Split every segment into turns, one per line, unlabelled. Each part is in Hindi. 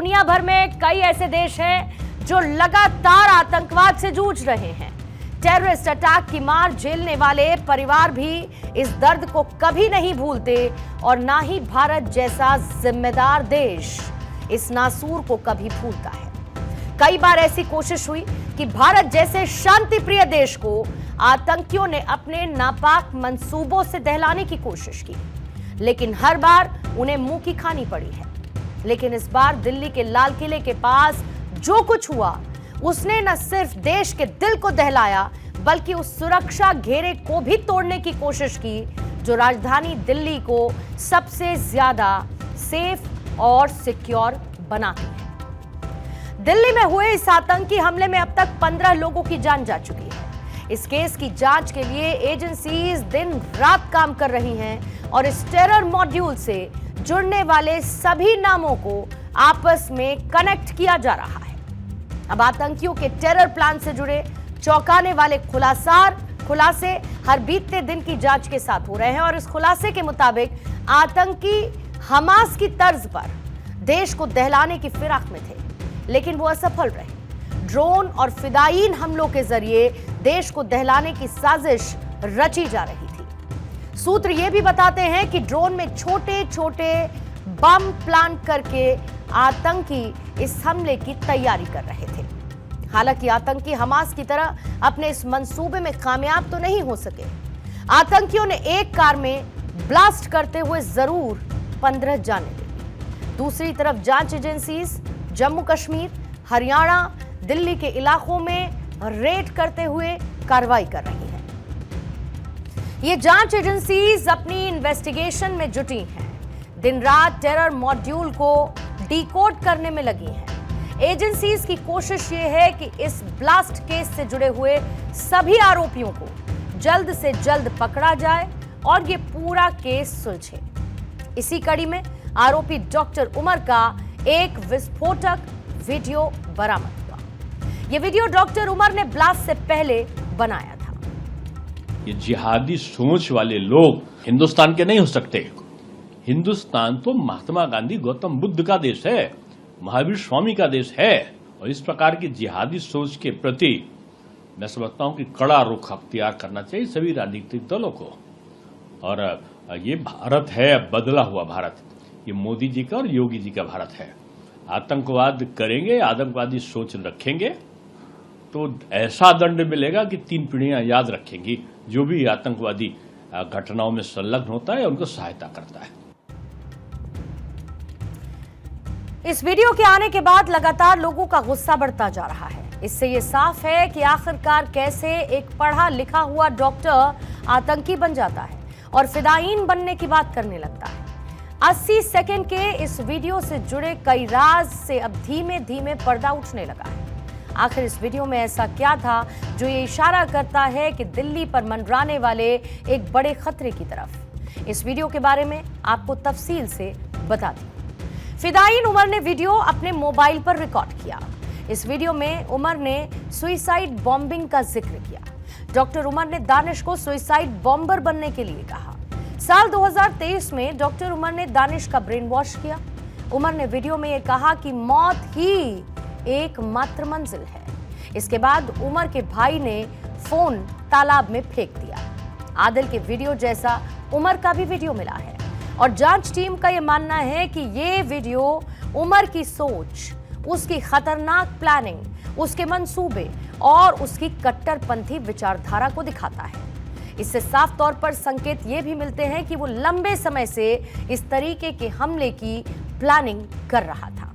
दुनिया भर में कई ऐसे देश हैं जो लगातार आतंकवाद से जूझ रहे हैं। टेररिस्ट अटैक की मार झेलने वाले परिवार भी इस दर्द को कभी नहीं भूलते और ना ही भारत जैसा जिम्मेदार देश इस नासूर को कभी भूलता है। कई बार ऐसी कोशिश हुई कि भारत जैसे शांति प्रिय देश को आतंकियों ने अपने नापाक मंसूबों से दहलाने की कोशिश की, लेकिन हर बार उन्हें मुंह की खानी पड़ी है। लेकिन इस बार दिल्ली के लाल किले के पास जो कुछ हुआ उसने न सिर्फ देश के दिल को दहलाया बल्कि उस सुरक्षा घेरे को भी तोड़ने की कोशिश की जो राजधानी दिल्ली को सबसे ज्यादा सेफ और सिक्योर बनाती है। दिल्ली में हुए इस आतंकी हमले में अब तक 15 लोगों की जान जा चुकी है। इस केस की जांच के लिए एजेंसीज दिन रात काम कर रही हैं और इस टेरर मॉड्यूल से जुड़ने वाले सभी नामों को आपस में कनेक्ट किया जा रहा है। अब आतंकियों के टेरर प्लान से जुड़े चौंकाने वाले खुलासे हर बीतते दिन की जांच के साथ हो रहे हैं और इस खुलासे के मुताबिक आतंकी हमास की तर्ज पर देश को दहलाने की फिराक में थे, लेकिन वो असफल रहे। ड्रोन और फिदायीन हमलों के जरिए देश को दहलाने की साजिश रची जा रही थी। सूत्र ये भी बताते हैं कि ड्रोन में छोटे छोटे बम प्लान करके आतंकी इस हमले की तैयारी कर रहे थे। हालांकि आतंकी हमास की तरह अपने इस मंसूबे में कामयाब तो नहीं हो सके। आतंकियों ने एक कार में ब्लास्ट करते हुए जरूर 15 जाने दी। दूसरी तरफ जांच एजेंसीज जम्मू कश्मीर, हरियाणा, दिल्ली के इलाकों में रेड करते हुए कार्रवाई कर रही हैं। ये जांच एजेंसीज अपनी इन्वेस्टिगेशन में जुटी हैं, दिन रात टेरर मॉड्यूल को डिकोड करने में लगी हैं। एजेंसीज की कोशिश ये है कि इस ब्लास्ट केस से जुड़े हुए सभी आरोपियों को जल्द से जल्द पकड़ा जाए और ये पूरा केस सुलझे। इसी कड़ी में आरोपी डॉक्टर उमर का एक विस्फोटक वीडियो बरामद हुआ। यह वीडियो डॉक्टर उमर ने ब्लास्ट से पहले बनाया था।
ये जिहादी सोच वाले लोग हिंदुस्तान के नहीं हो सकते। हिंदुस्तान तो महात्मा गांधी, गौतम बुद्ध का देश है, महावीर स्वामी का देश है और इस प्रकार की जिहादी सोच के प्रति मैं समझता हूं कि कड़ा रुख अख्तियार करना चाहिए सभी राजनीतिक दलों को। और ये भारत है, बदला हुआ भारत, ये मोदी जी का और योगी जी का भारत है। आतंकवाद करेंगे, आतंकवादी सोच रखेंगे तो ऐसा दंड मिलेगा कि 3 पीढ़ियां याद रखेंगी। जो भी आतंकवादी घटनाओं में संलग्न होता है उनको सहायता करता है।
इस वीडियो के आने के बाद लगातार लोगों का गुस्सा बढ़ता जा रहा है। इससे ये साफ है कि आखिरकार कैसे एक पढ़ा लिखा हुआ डॉक्टर आतंकी बन जाता है और फिदायीन बनने की बात करने लगता है। 80 सेकंड के इस वीडियो से जुड़े कई राज से अब धीमे धीमे पर्दा उठने लगा है। आखिर इस वीडियो में ऐसा क्या था जो ये इशारा करता है कि दिल्ली पर मंडराने वाले एक बड़े खतरे की तरफ। इस वीडियो के बारे में आपको तफसील से बता दी। फिदायीन उमर ने वीडियो अपने मोबाइल पर रिकॉर्ड किया। इस वीडियो में उमर ने सुइसाइड बॉम्बिंग का जिक्र किया। डॉक्टर उमर ने दानिश को सुइसाइड बॉम्बर बनने के लिए कहा। साल 2023 में डॉक्टर उमर ने दानिश का ब्रेन वॉश किया। उमर ने वीडियो में यह कहा कि मौत ही एकमात्र मंजिल है। इसके बाद उमर के भाई ने फोन तालाब में फेंक दिया। आदिल के वीडियो जैसा उमर का भी वीडियो मिला है और जांच टीम का यह मानना है कि यह वीडियो उमर की सोच, उसकी खतरनाक प्लानिंग, उसके मंसूबे और उसकी कट्टरपंथी विचारधारा को दिखाता है। इससे साफ तौर पर संकेत ये भी मिलते हैं कि वो लंबे समय से इस तरीके के हमले की प्लानिंग कर रहा था।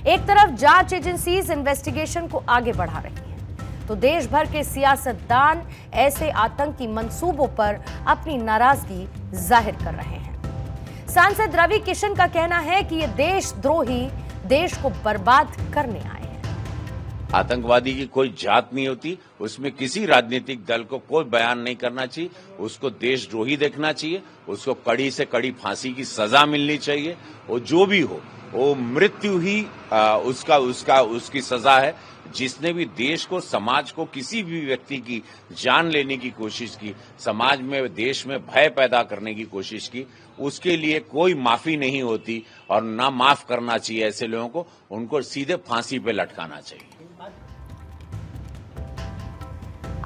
एक तरफ जांच एजेंसीज इन्वेस्टिगेशन को आगे बढ़ा रही हैं, तो देश भर के सियासतदान ऐसे आतंकी मंसूबों पर अपनी नाराजगी जाहिर कर रहे हैं। सांसद रवि किशन का कहना है कि ये देशद्रोही देश को बर्बाद करने आए हैं।
आतंकवादी की कोई जात नहीं होती, उसमें किसी राजनीतिक दल को कोई बयान नहीं करना चाहिए। उसको देशद्रोही देखना चाहिए, उसको कड़ी से कड़ी फांसी की सजा मिलनी चाहिए और जो भी हो वो मृत्यु ही उसकी सजा है। जिसने भी देश को, समाज को, किसी भी व्यक्ति की जान लेने की कोशिश की, समाज में, देश में भय पैदा करने की कोशिश की, उसके लिए कोई माफी नहीं होती और ना माफ करना चाहिए ऐसे लोगों को। उनको सीधे फांसी पे लटकाना चाहिए।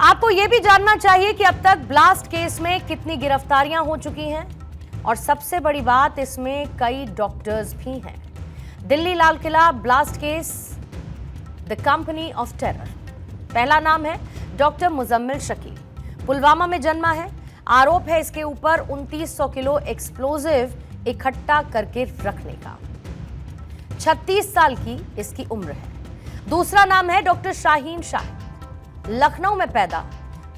आपको यह भी जानना चाहिए कि अब तक ब्लास्ट केस में कितनी गिरफ्तारियां हो चुकी हैं और सबसे बड़ी बात, इसमें कई डॉक्टर्स भी हैं। Delhi Lal Qila blast case, the company of terror. पहला नाम है डॉक्टर मुजम्मिल शकील, पुलवामा में जन्मा है। आरोप है इसके ऊपर 2900 किलो एक्सप्लोजिव इकट्ठा करके रखने का। 36 साल की इसकी उम्र है। दूसरा नाम है डॉक्टर शाहीन शाह, लखनऊ में पैदा,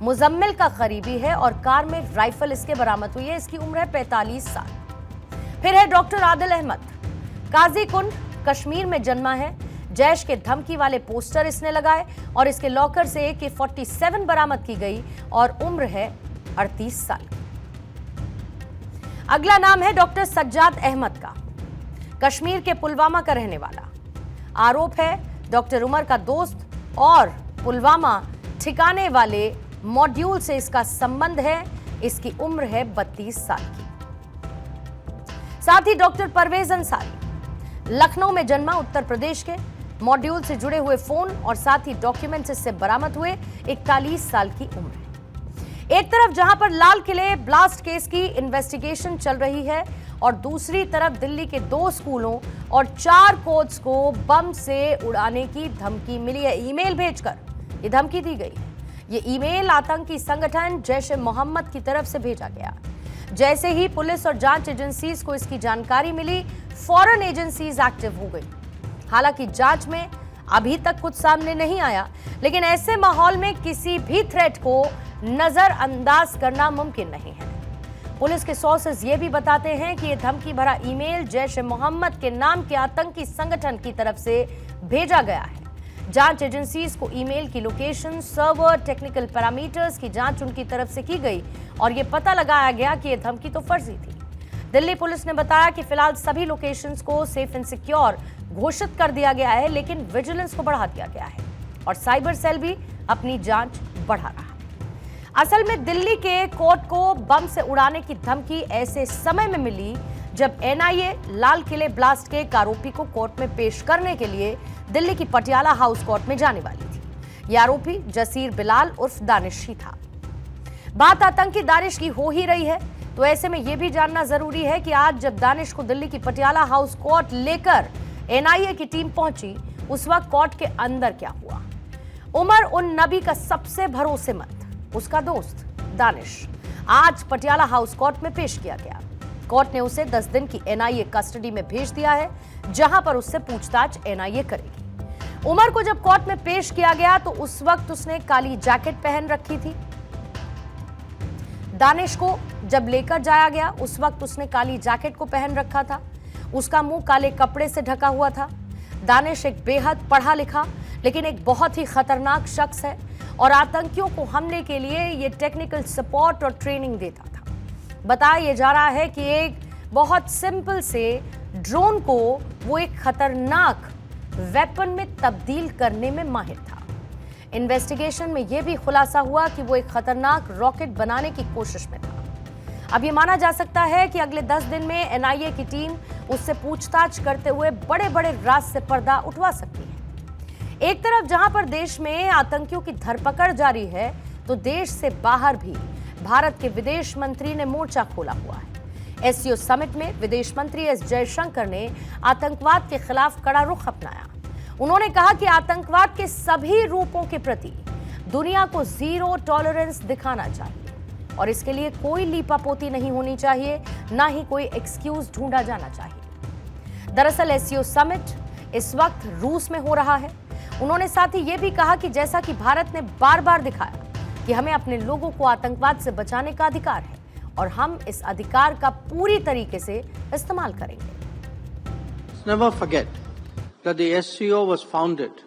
मुजम्मिल का करीबी है और कार में राइफल इसके बरामद हुई है। इसकी उम्र है 45 साल। फिर है डॉक्टर आदिल अहमद, काजीकुंड कश्मीर में जन्मा है। जैश के धमकी वाले पोस्टर इसने लगाए और इसके लॉकर से AK-47 बरामद की गई और उम्र है 38 साल। अगला नाम है डॉक्टर सज्जाद अहमद का, कश्मीर के पुलवामा का रहने वाला। आरोप है डॉक्टर उमर का दोस्त और पुलवामा ठिकाने वाले मॉड्यूल से इसका संबंध है। इसकी उम्र है 32 साल की। साथ ही डॉक्टर परवेज अंसारी, लखनऊ में जन्मा, उत्तर प्रदेश के, मॉड्यूल से जुड़े हुए फोन और साथ ही डॉक्यूमेंट्स इससे बरामद हुए। 41 साल की उम्र है। एक तरफ जहां पर लाल किले ब्लास्ट केस की इन्वेस्टिगेशन चल रही है और दूसरी तरफ दिल्ली के 2 स्कूलों और 4 कोच को बम से उड़ाने की धमकी मिली है। ईमेल भेजकर ये धमकी दी गई है। ये ईमेल आतंकी संगठन जैश-ए-मोहम्मद की तरफ से भेजा गया। जैसे ही पुलिस और जांच एजेंसीज को इसकी जानकारी मिली, फौरन एजेंसीज एक्टिव हो गई। हालांकि जांच में अभी तक कुछ सामने नहीं आया, लेकिन ऐसे माहौल में किसी भी थ्रेट को नजरअंदाज करना मुमकिन नहीं है। पुलिस के सोर्सेज ये भी बताते हैं कि यह धमकी भरा ईमेल जैश-ए-मोहम्मद के नाम के आतंकी संगठन की तरफ से भेजा गया है। जांच एजेंसीज को ईमेल की लोकेशन, सर्वर, टेक्निकल पैरामीटर्स की जांच उनकी तरफ से की गई और यह पता लगाया गया कि यह धमकी तो फर्जी थी। दिल्ली पुलिस ने बताया कि फिलहाल सभी लोकेशंस को सेफ एंड सिक्योर घोषित कर दिया गया है, लेकिन विजिलेंस को बढ़ा दिया गया है और साइबर सेल भी अपनी जांच बढ़ा रहा है। असल में दिल्ली के कोर्ट को बम से उड़ाने की धमकी ऐसे समय में मिली जब NIA लाल किले ब्लास्ट के एक आरोपी को कोर्ट में पेश करने के लिए दिल्ली की पटियाला हाउस कोर्ट में जाने वाली थी। यह आरोपी जसीर बिलाल उर्फ दानिश ही था। बात आतंकी दानिश की हो ही रही है, तो ऐसे में यह भी जानना जरूरी है कि आज जब दानिश को दिल्ली की पटियाला हाउस कोर्ट लेकर NIA की टीम पहुंची, उस वक्त कोर्ट के अंदर क्या हुआ। उमर उन नबी का सबसे भरोसेमंद, उसका दोस्त दानिश, आज पटियाला हाउस कोर्ट में पेश किया गया। कोर्ट ने उसे 10 दिन की NIA कस्टडी में भेज दिया है, जहां पर उससे पूछताछ NIA करेगी। उमर को जब कोर्ट में पेश किया गया तो उस वक्त उसने काली जैकेट पहन रखी थी। दानिश को जब लेकर जाया गया उस वक्त उसने काली जैकेट को पहन रखा था। उसका मुंह काले कपड़े से ढका हुआ था। दानिश एक बेहद पढ़ा लिखा लेकिन एक बहुत ही खतरनाक शख्स है और आतंकियों को हमले के लिए ये टेक्निकल सपोर्ट और ट्रेनिंग देता था। बताया जा रहा है कि एक बहुत सिंपल से ड्रोन को वो एक खतरनाक वेपन में तब्दील करने में माहिर था। इन्वेस्टिगेशन में यह भी खुलासा हुआ कि वो एक खतरनाक रॉकेट बनाने की कोशिश में था। अब ये माना जा सकता है कि अगले 10 दिन में NIA की टीम उससे पूछताछ करते हुए बड़े बड़े राज से पर्दा उठवा सकती है। एक तरफ जहां पर देश में आतंकियों की धरपकड़ जारी है, तो देश से बाहर भी भारत के विदेश मंत्री ने मोर्चा खोला हुआ है। SCO समिट में विदेश मंत्री S जयशंकर ने आतंकवाद के खिलाफ कड़ा रुख अपनाया। उन्होंने कहा कि आतंकवाद के सभी रूपों के प्रति दुनिया को जीरो टॉलरेंस दिखाना चाहिए और इसके लिए कोई लीपापोती नहीं होनी चाहिए, ना ही कोई एक्सक्यूज ढूंढा जाना चाहिए। दरअसल SCO समिट इस वक्त रूस में हो रहा है। उन्होंने साथ ही यह भी कहा कि जैसा कि भारत ने बार बार दिखाया कि हमें अपने लोगों को आतंकवाद से बचाने का अधिकार है और हम इस अधिकार का पूरी तरीके से इस्तेमाल करेंगे।
Never forget that the SCO was founded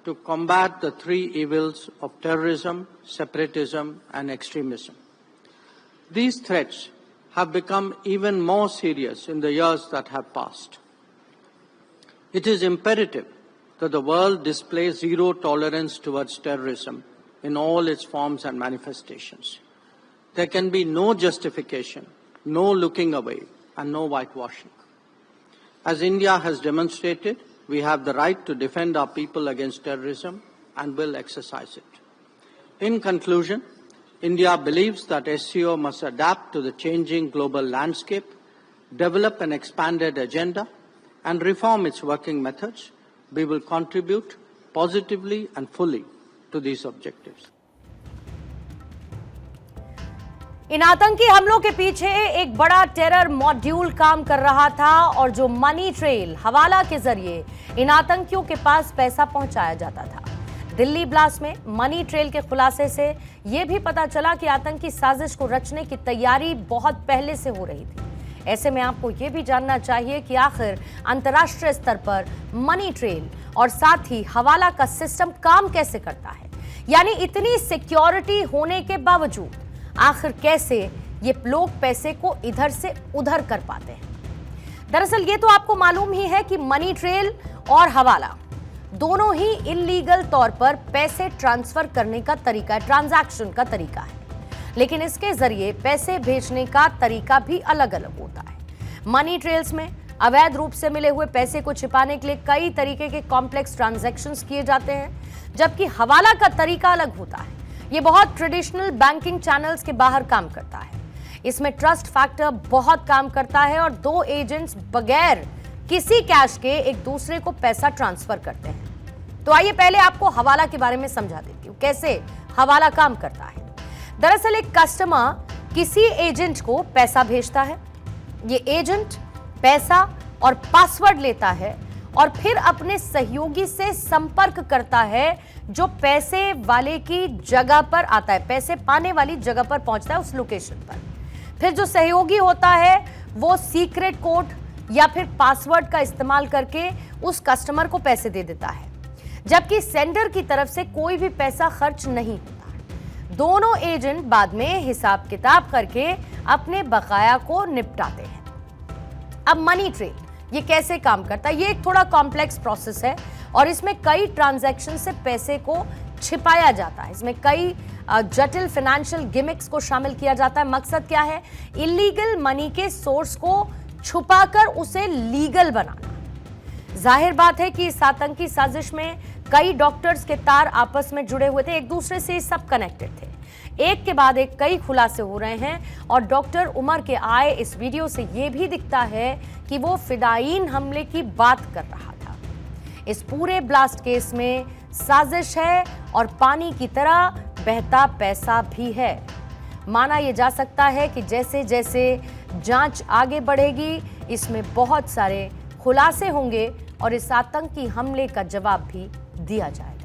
to combat the 3 evils of terrorism, separatism and extremism. These threats have become even more serious in the years that have passed. It is imperative that the world display zero tolerance towards terrorism in all its forms and manifestations. There can be no justification, no looking away, and no whitewashing. As India has demonstrated, we have the right to defend our people against terrorism and will exercise it. In conclusion, India believes that SCO must adapt to the changing global landscape, develop an expanded agenda, and reform its working methods. We will contribute positively and fully to these objectives.
इन आतंकी हमलों के पीछे एक बड़ा टेरर मॉड्यूल काम कर रहा था और जो मनी ट्रेल हवाला के जरिए इन आतंकियों के पास पैसा पहुंचाया जाता था। दिल्ली ब्लास्ट में मनी ट्रेल के खुलासे से यह भी पता चला कि आतंकी साजिश को रचने की तैयारी बहुत पहले से हो रही थी। ऐसे में आपको यह भी जानना चाहिए कि आखिर अंतर्राष्ट्रीय स्तर पर मनी ट्रेल और साथ ही हवाला का सिस्टम काम कैसे करता है, यानी इतनी सिक्योरिटी होने के बावजूद आखिर कैसे ये लोग पैसे को इधर से उधर कर पाते हैं। दरअसल ये तो आपको मालूम ही है कि मनी ट्रेल और हवाला दोनों ही इल्लीगल तौर पर पैसे ट्रांसफर करने का तरीका है, ट्रांजैक्शन का तरीका है, लेकिन इसके जरिए पैसे भेजने का तरीका भी अलग अलग होता है। मनी ट्रेल्स में अवैध रूप से मिले हुए पैसे को छिपाने के लिए कई तरीके के कॉम्प्लेक्स ट्रांजैक्शंस किए जाते हैं, जबकि हवाला का तरीका अलग होता है। ये बहुत ट्रेडिशनल बैंकिंग चैनल्स के बाहर काम करता है। इसमें ट्रस्ट फैक्टर बहुत काम करता है और दो एजेंट्स बगैर किसी कैश के एक दूसरे को पैसा ट्रांसफर करते हैं। तो आइए पहले आपको हवाला के बारे में समझा देती हूँ कैसे हवाला काम करता है। दरअसल एक कस्टमर किसी एजेंट को पैसा भेजता है, ये एजेंट पैसा और पासवर्ड लेता है और फिर अपने सहयोगी से संपर्क करता है जो पैसे वाले की जगह पर आता है, पैसे पाने वाली जगह पर पहुंचता है उस लोकेशन पर। फिर जो सहयोगी होता है वो सीक्रेट कोड या फिर पासवर्ड का इस्तेमाल करके उस कस्टमर को पैसे दे देता है, जबकि सेंडर की तरफ से कोई भी पैसा खर्च नहीं होता। दोनों एजेंट बाद में हिसाब किताब करके अपने बकाया को निपटाते हैं। अब मनी ट्रेल ये कैसे काम करता है? ये एक थोड़ा कॉम्प्लेक्स प्रोसेस है और इसमें कई ट्रांजैक्शन से पैसे को छिपाया जाता है। इसमें कई जटिल फाइनेंशियल गिमिक्स को शामिल किया जाता है। मकसद क्या है? इलीगल मनी के सोर्स को छुपाकर उसे लीगल बनाना। जाहिर बात है कि इस आतंकी साजिश में कई डॉक्टर्स के तार आपस में जुड़े हुए थे, एक दूसरे से सब कनेक्टेड थे। एक के बाद एक कई खुलासे हो रहे हैं और डॉक्टर उमर के आए इस वीडियो से यह भी दिखता है कि वो फिदायीन हमले की बात कर रहा था। इस पूरे ब्लास्ट केस में साजिश है और पानी की तरह बहता पैसा भी है। माना यह जा सकता है कि जैसे जैसे जांच आगे बढ़ेगी इसमें बहुत सारे खुलासे होंगे और इस आतंकी हमले का जवाब भी दिया जाएगा।